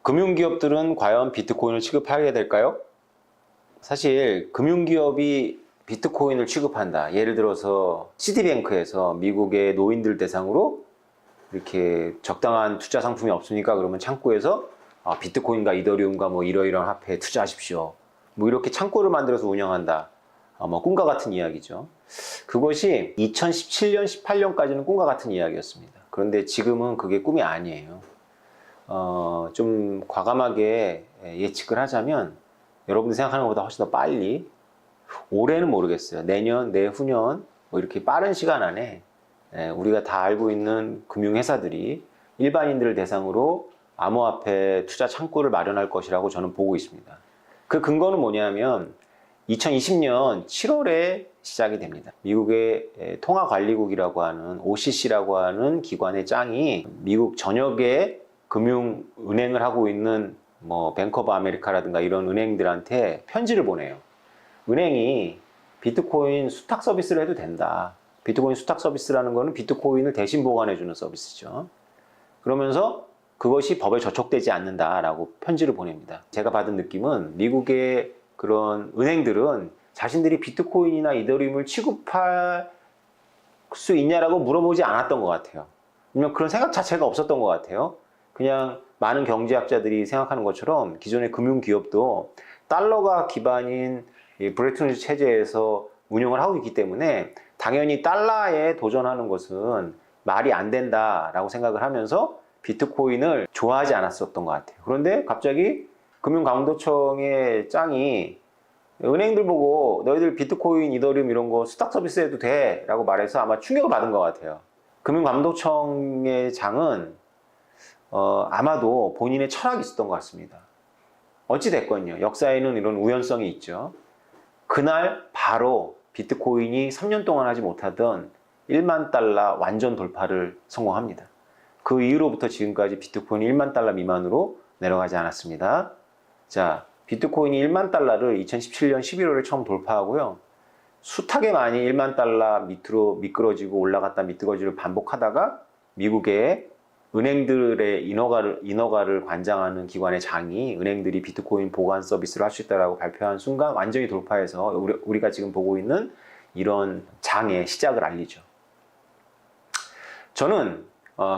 금융기업들은 과연 비트코인을 취급하게 될까요? 사실 금융기업이 비트코인을 취급한다. 예를 들어서 시티뱅크에서 미국의 노인들 대상으로 이렇게 적당한 투자 상품이 없으니까 그러면 창구에서 비트코인과 이더리움과 뭐 이러이러한 화폐에 투자하십시오. 뭐 이렇게 창구를 만들어서 운영한다. 뭐 꿈과 같은 이야기죠. 그것이 2017년, 18년까지는 꿈과 같은 이야기였습니다. 그런데 지금은 그게 꿈이 아니에요. 좀 과감하게 예측을 하자면 여러분들 생각하는 것보다 훨씬 더 빨리, 올해는 모르겠어요. 내년, 내후년 뭐 이렇게 빠른 시간 안에 우리가 다 알고 있는 금융회사들이 일반인들을 대상으로 암호화폐 투자 창구를 마련할 것이라고 저는 보고 있습니다. 그 근거는 뭐냐면 2020년 7월에 시작이 됩니다. 미국의 통화관리국이라고 하는 OCC라고 하는 기관의 짱이 미국 전역에 금융은행을 하고 있는 뭐 뱅크 오브 아메리카라든가 이런 은행들한테 편지를 보내요. 은행이 비트코인 수탁 서비스를 해도 된다. 비트코인 수탁 서비스라는 거는 비트코인을 대신 보관해 주는 서비스죠. 그러면서 그것이 법에 저촉되지 않는다라고 편지를 보냅니다. 제가 받은 느낌은 미국의 그런 은행들은 자신들이 비트코인이나 이더리움을 취급할 수 있냐라고 물어보지 않았던 것 같아요. 왜냐면 그런 생각 자체가 없었던 것 같아요. 그냥 많은 경제학자들이 생각하는 것처럼 기존의 금융기업도 달러가 기반인 브레튼 우드 체제에서 운영을 하고 있기 때문에 당연히 달러에 도전하는 것은 말이 안 된다라고 생각을 하면서 비트코인을 좋아하지 않았었던 것 같아요. 그런데 갑자기 금융감독청의 짱이 은행들 보고 너희들 비트코인, 이더리움 이런 거 수탁 서비스 해도 돼 라고 말해서 아마 충격을 받은 것 같아요. 금융감독청의 장은 아마도 본인의 철학이 있었던 것 같습니다. 어찌됐건요. 역사에는 이런 우연성이 있죠. 그날 바로 비트코인이 3년 동안 하지 못하던 1만 달러 완전 돌파를 성공합니다. 그 이후로부터 지금까지 비트코인이 1만 달러 미만으로 내려가지 않았습니다. 자, 비트코인이 1만 달러를 2017년 11월에 처음 돌파하고요. 숱하게 많이 1만 달러 밑으로 미끄러지고 올라갔다 미끄러지를 반복하다가 미국의 은행들의 인허가를 관장하는 기관의 장이 은행들이 비트코인 보관 서비스를 할 수 있다고 발표한 순간 완전히 돌파해서 우리가 지금 보고 있는 이런 장의 시작을 알리죠. 저는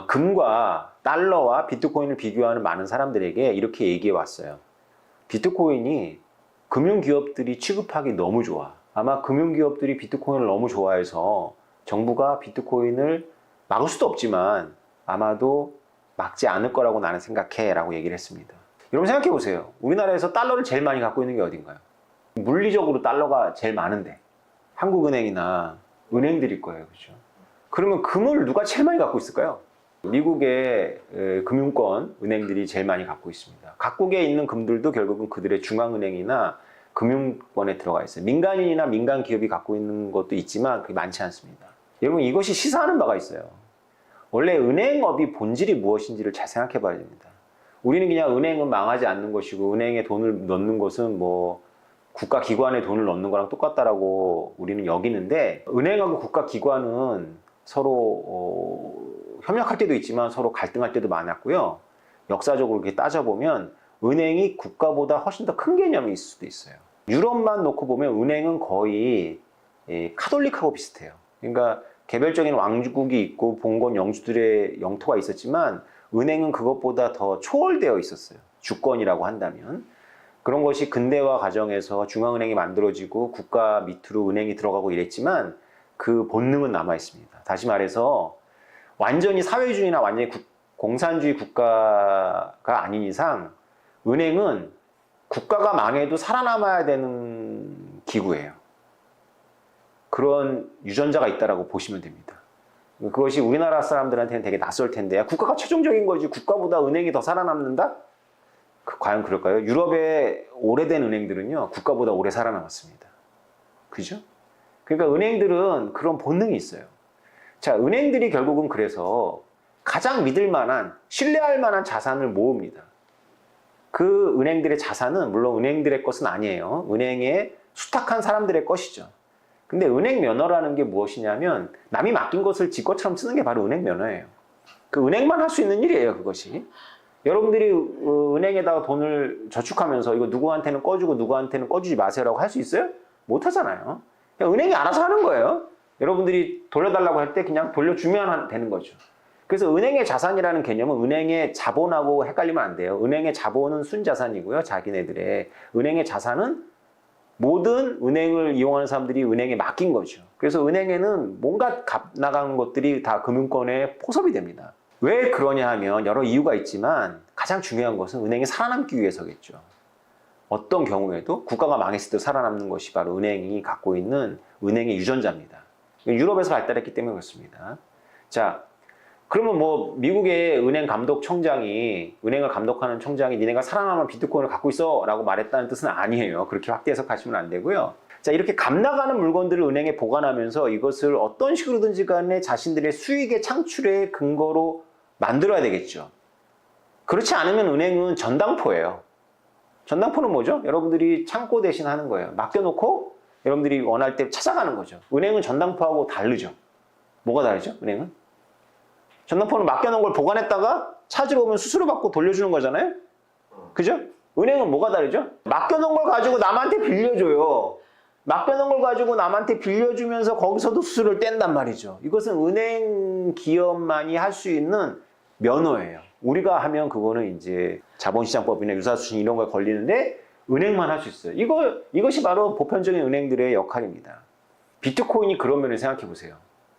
금과 달러와 비트코인을 비교하는 많은 사람들에게 이렇게 얘기해 왔어요. 비트코인이 금융기업들이 취급하기 너무 좋아. 아마 금융기업들이 비트코인을 너무 좋아해서 정부가 비트코인을 막을 수도 없지만 아마도 막지 않을 거라고 나는 생각해 라고 얘기를 했습니다. 여러분 생각해 보세요. 우리나라에서 달러를 제일 많이 갖고 있는 게 어딘가요? 물리적으로 달러가 제일 많은데 한국은행이나 은행들일 거예요. 그렇죠? 그러면 금을 누가 제일 많이 갖고 있을까요? 미국의 금융권 은행들이 제일 많이 갖고 있습니다. 각국에 있는 금들도 결국은 그들의 중앙은행이나 금융권에 들어가 있어요. 민간인이나 민간 기업이 갖고 있는 것도 있지만 그게 많지 않습니다. 여러분 이것이 시사하는 바가 있어요. 원래 은행업이 본질이 무엇인지를 잘 생각해 봐야 됩니다. 우리는 그냥 은행은 망하지 않는 것이고 은행에 돈을 넣는 것은 뭐 국가기관에 돈을 넣는 거랑 똑같다라고 우리는 여기는데 은행하고 국가기관은 서로 협력할 때도 있지만 서로 갈등할 때도 많았고요. 역사적으로 이렇게 따져보면 은행이 국가보다 훨씬 더 큰 개념이 있을 수도 있어요. 유럽만 놓고 보면 은행은 거의 카톨릭하고 비슷해요. 그러니까 개별적인 왕국이 있고 봉건 영주들의 영토가 있었지만 은행은 그것보다 더 초월되어 있었어요. 주권이라고 한다면. 그런 것이 근대화 과정에서 중앙은행이 만들어지고 국가 밑으로 은행이 들어가고 이랬지만 그 본능은 남아 있습니다. 다시 말해서 완전히 사회주의나 완전히 공산주의 국가가 아닌 이상 은행은 국가가 망해도 살아남아야 되는 기구예요. 그런 유전자가 있다고 보시면 됩니다. 그것이 우리나라 사람들한테는 되게 낯설 텐데 국가가 최종적인 거지 국가보다 은행이 더 살아남는다? 과연 그럴까요? 유럽의 오래된 은행들은요 국가보다 오래 살아남았습니다. 그죠? 그러니까 은행들은 그런 본능이 있어요. 자, 은행들이 결국은 그래서 가장 믿을 만한, 신뢰할 만한 자산을 모읍니다. 그 은행들의 자산은 물론 은행들의 것은 아니에요. 은행에 수탁한 사람들의 것이죠. 근데 은행 면허라는 게 무엇이냐면 남이 맡긴 것을 지 것처럼 쓰는 게 바로 은행 면허예요. 그 은행만 할 수 있는 일이에요, 그것이. 여러분들이 은행에다가 돈을 저축하면서 이거 누구한테는 꺼주고 누구한테는 꺼주지 마세요라고 할 수 있어요? 못 하잖아요. 그냥 은행이 알아서 하는 거예요. 여러분들이 돌려달라고 할 때 그냥 돌려주면 되는 거죠. 그래서 은행의 자산이라는 개념은 은행의 자본하고 헷갈리면 안 돼요. 은행의 자본은 순자산이고요. 자기네들의. 은행의 자산은 모든 은행을 이용하는 사람들이 은행에 맡긴 거죠. 그래서 은행에는 뭔가 값 나가는 것들이 다 금융권에 포섭이 됩니다. 왜 그러냐 하면 여러 이유가 있지만 가장 중요한 것은 은행이 살아남기 위해서겠죠. 어떤 경우에도 국가가 망했을 때 살아남는 것이 바로 은행이 갖고 있는 은행의 유전자입니다. 유럽에서 발달했기 때문에 그렇습니다. 자, 그러면 뭐 미국의 은행 감독청장이 은행을 감독하는 청장이 니네가 살아남은 비트코인을 갖고 있어 라고 말했다는 뜻은 아니에요. 그렇게 확대 해석하시면 안 되고요. 자, 이렇게 값 나가는 물건들을 은행에 보관하면서 이것을 어떤 식으로든지 간에 자신들의 수익의 창출의 근거로 만들어야 되겠죠. 그렇지 않으면 은행은 전당포예요. 전당포는 뭐죠? 여러분들이 창고 대신 하는 거예요. 맡겨놓고 여러분들이 원할 때 찾아가는 거죠. 은행은 전당포하고 다르죠. 뭐가 다르죠? 은행은? 전당포는 맡겨놓은 걸 보관했다가 찾으러 오면 수수료 받고 돌려주는 거잖아요? 그죠? 은행은 뭐가 다르죠? 맡겨놓은 걸 가지고 남한테 빌려줘요. 맡겨놓은 걸 가지고 남한테 빌려주면서 거기서도 수수료를 뗀단 말이죠. 이것은 은행 기업만이 할 수 있는 면허예요. 우리가 하면 그거는 이제 자본시장법이나 유사수신 이런 거에 걸리는데 은행만 할 수 있어요. 이것이 바로 보편적인 은행들의 역할입니다. 비트코인이 그런 면을 생각해 보세요.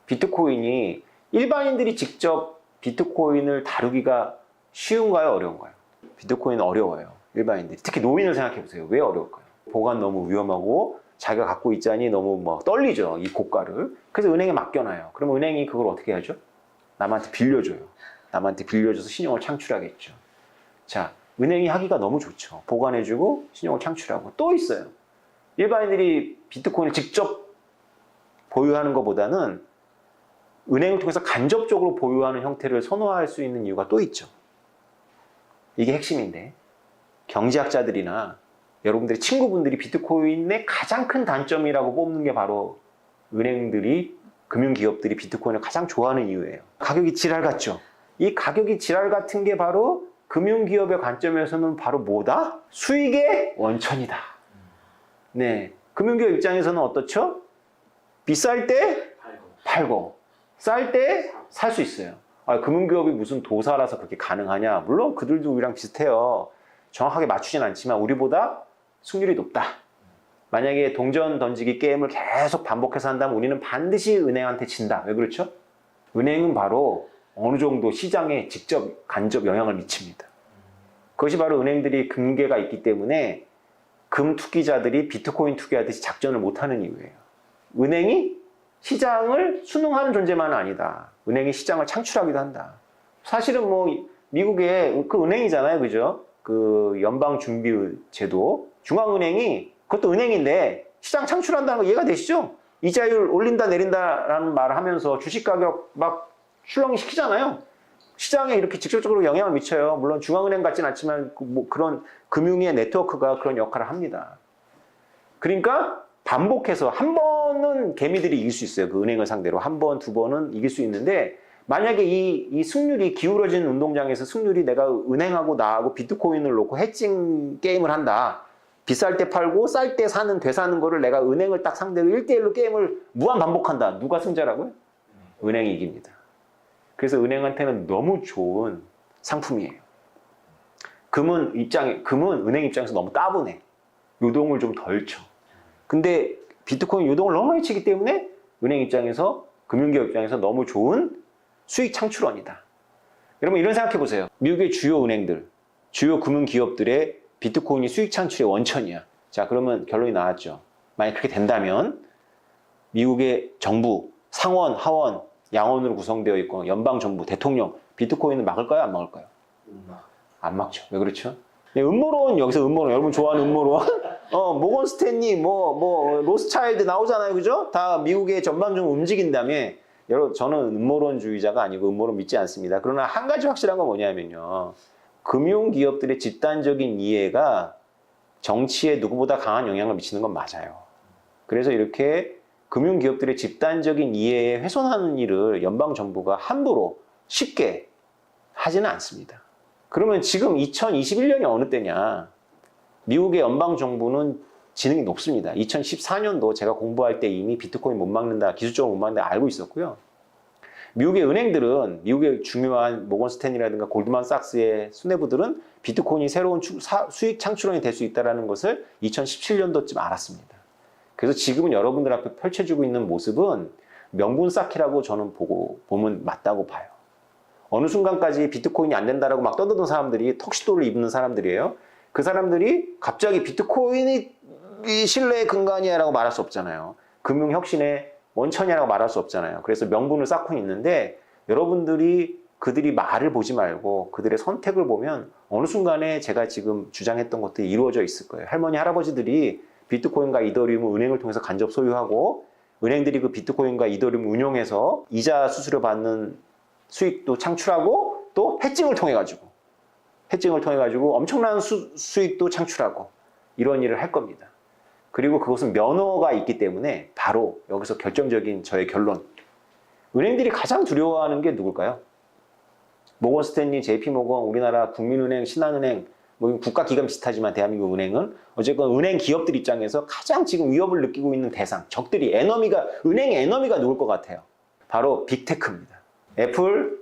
비트코인이 일반인들이 직접 비트코인을 다루기가 쉬운가요? 어려운가요? 비트코인은 어려워요. 일반인들이. 특히 노인을 생각해 보세요. 왜 어려울까요? 보관 너무 위험하고 자기가 갖고 있자니 너무 뭐 떨리죠. 이 고가를. 그래서 은행에 맡겨놔요. 그럼 은행이 그걸 어떻게 하죠? 남한테 빌려줘요. 남한테 빌려줘서 신용을 창출하겠죠. 자, 은행이 하기가 너무 좋죠. 보관해주고 신용을 창출하고. 또 있어요. 일반인들이 비트코인을 직접 보유하는 것보다는 은행을 통해서 간접적으로 보유하는 형태를 선호할 수 있는 이유가 또 있죠. 이게 핵심인데 경제학자들이나 여러분들의 친구분들이 비트코인의 가장 큰 단점이라고 뽑는 게 바로 은행들이, 금융기업들이 비트코인을 가장 좋아하는 이유예요. 가격이 지랄 같죠? 이 가격이 지랄 같은 게 바로 금융기업의 관점에서는 바로 뭐다? 수익의 원천이다. 네, 금융기업 입장에서는 어떻죠? 비쌀 때 팔고 쌀 때 살 수 있어요. 금융기업이 무슨 도사라서 그렇게 가능하냐? 물론 그들도 우리랑 비슷해요. 정확하게 맞추진 않지만 우리보다 승률이 높다. 만약에 동전 던지기 게임을 계속 반복해서 한다면 우리는 반드시 은행한테 진다. 왜 그렇죠? 은행은 바로 어느 정도 시장에 직접 간접 영향을 미칩니다. 그것이 바로 은행들이 금괴가 있기 때문에 금 투기자들이 비트코인 투기하듯이 작전을 못하는 이유예요. 은행이 시장을 순응하는 존재만은 아니다. 은행이 시장을 창출하기도 한다. 사실은 뭐 미국의 그 은행이잖아요, 그죠? 그 연방준비제도, 중앙은행이 그것도 은행인데 시장 창출한다는 거 이해가 되시죠? 이자율 올린다 내린다라는 말을 하면서 주식 가격 막 출렁이 시키잖아요. 시장에 이렇게 직접적으로 영향을 미쳐요. 물론 중앙은행 같진 않지만 뭐 그런 금융의 네트워크가 그런 역할을 합니다. 그러니까 반복해서 한 번은 개미들이 이길 수 있어요. 그 은행을 상대로 한 번, 두 번은 이길 수 있는데 만약에 이 승률이 기울어진 운동장에서 승률이 내가 은행하고 나하고 비트코인을 놓고 해칭 게임을 한다. 비쌀 때 팔고 쌀 때 사는 되사는 거를 내가 은행을 딱 상대로 1대1로 게임을 무한 반복한다. 누가 승자라고요? 은행이 이깁니다. 그래서 은행한테는 너무 좋은 상품이에요. 금은 은행 입장에서 너무 따분해. 요동을 좀 덜 쳐. 근데 비트코인 요동을 너무 많이 치기 때문에 은행 입장에서, 금융기업 입장에서 너무 좋은 수익 창출원이다. 여러분 이런 생각해 보세요. 미국의 주요 은행들, 주요 금융기업들의 비트코인이 수익 창출의 원천이야. 자, 그러면 결론이 나왔죠. 만약 그렇게 된다면 미국의 정부, 상원, 하원, 양원으로 구성되어 있고 연방정부, 대통령 비트코인을 막을까요? 안 막을까요? 안 막죠. 왜 그렇죠? 네, 음모론, 여기서 음모론, 여러분 좋아하는 음모론 모건 스탠리, 로스차일드 나오잖아요, 그죠? 다 미국의 전반적으로 움직인다며. 여러분, 저는 음모론주의자가 아니고 음모론 믿지 않습니다. 그러나 한 가지 확실한 건 뭐냐면요. 금융기업들의 집단적인 이해가 정치에 누구보다 강한 영향을 미치는 건 맞아요. 그래서 이렇게 금융기업들의 집단적인 이해에 훼손하는 일을 연방정부가 함부로 쉽게 하지는 않습니다. 그러면 지금 2021년이 어느 때냐? 미국의 연방정부는 지능이 높습니다. 2014년도 제가 공부할 때 이미 비트코인 못 막는다, 기술적으로 못 막는다 알고 있었고요. 미국의 은행들은, 미국의 중요한 모건 스탠리라든가 골드만삭스의 수뇌부들은 비트코인이 새로운 수익 창출원이 될 수 있다는 것을 2017년도쯤 알았습니다. 그래서 지금은 여러분들 앞에 펼쳐지고 있는 모습은 명분 쌓기라고 저는 보면 맞다고 봐요. 어느 순간까지 비트코인이 안 된다라고 막 떠드는 사람들이 턱시도를 입는 사람들이에요. 그 사람들이 갑자기 비트코인이 신뢰의 근간이야라고 말할 수 없잖아요. 금융혁신의 원천이라고 말할 수 없잖아요. 그래서 명분을 쌓고 있는데 여러분들이 그들이 말을 보지 말고 그들의 선택을 보면 어느 순간에 제가 지금 주장했던 것들이 이루어져 있을 거예요. 할머니, 할아버지들이 비트코인과 이더리움을 은행을 통해서 간접 소유하고 은행들이 그 비트코인과 이더리움 운용해서 이자 수수료 받는 수익도 창출하고 또 해칭을 통해 가지고 엄청난 수익도 창출하고 이런 일을 할 겁니다. 그리고 그것은 면허가 있기 때문에 바로 여기서 결정적인 저의 결론. 은행들이 가장 두려워하는 게 누굴까요? 모건 스탠리, JP모건, 우리나라 국민은행, 신한은행, 뭐 국가기관 비슷하지만 대한민국 은행은 어쨌건 은행 기업들 입장에서 가장 지금 위협을 느끼고 있는 대상, 적들이 은행의 에너미가 누굴 것 같아요? 바로 빅테크입니다. 애플,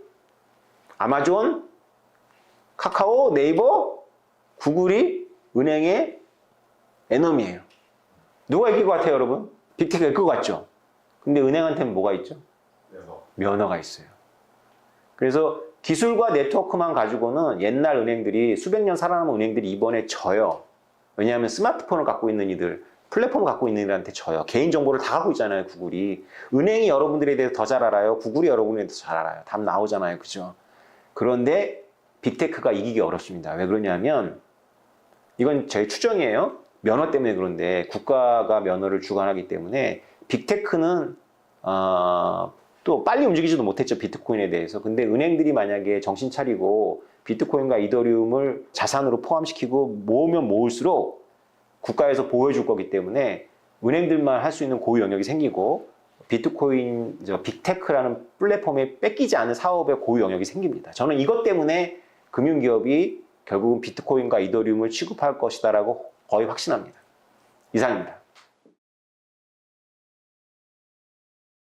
아마존, 카카오, 네이버, 구글이 은행의 에너미예요. 누가 이길 것 같아요, 여러분? 빅테크가 이길 것 같죠? 근데 은행한테는 뭐가 있죠? 면허가 있어요. 그래서 기술과 네트워크만 가지고는 옛날 은행들이 수백 년 살아남은 은행들이 이번에 져요. 왜냐하면 스마트폰을 갖고 있는 이들, 플랫폼을 갖고 있는 이들한테 져요. 개인정보를 다 갖고 있잖아요, 구글이. 은행이 여러분들에 대해서 더 잘 알아요. 구글이 여러분에 대해서 잘 알아요. 답 나오잖아요, 그죠? 그런데 빅테크가 이기기 어렵습니다. 왜 그러냐면 이건 제 추정이에요. 면허 때문에 그런데 국가가 면허를 주관하기 때문에 빅테크는 또 빨리 움직이지도 못했죠, 비트코인에 대해서. 근데 은행들이 만약에 정신 차리고 비트코인과 이더리움을 자산으로 포함시키고 모으면 모을수록 국가에서 보호해 줄 거기 때문에 은행들만 할 수 있는 고유 영역이 생기고 비트코인, 빅테크라는 플랫폼에 뺏기지 않은 사업의 고유 영역이 생깁니다. 저는 이것 때문에 금융기업이 결국은 비트코인과 이더리움을 취급할 것이다라고 거의 확신합니다. 이상입니다.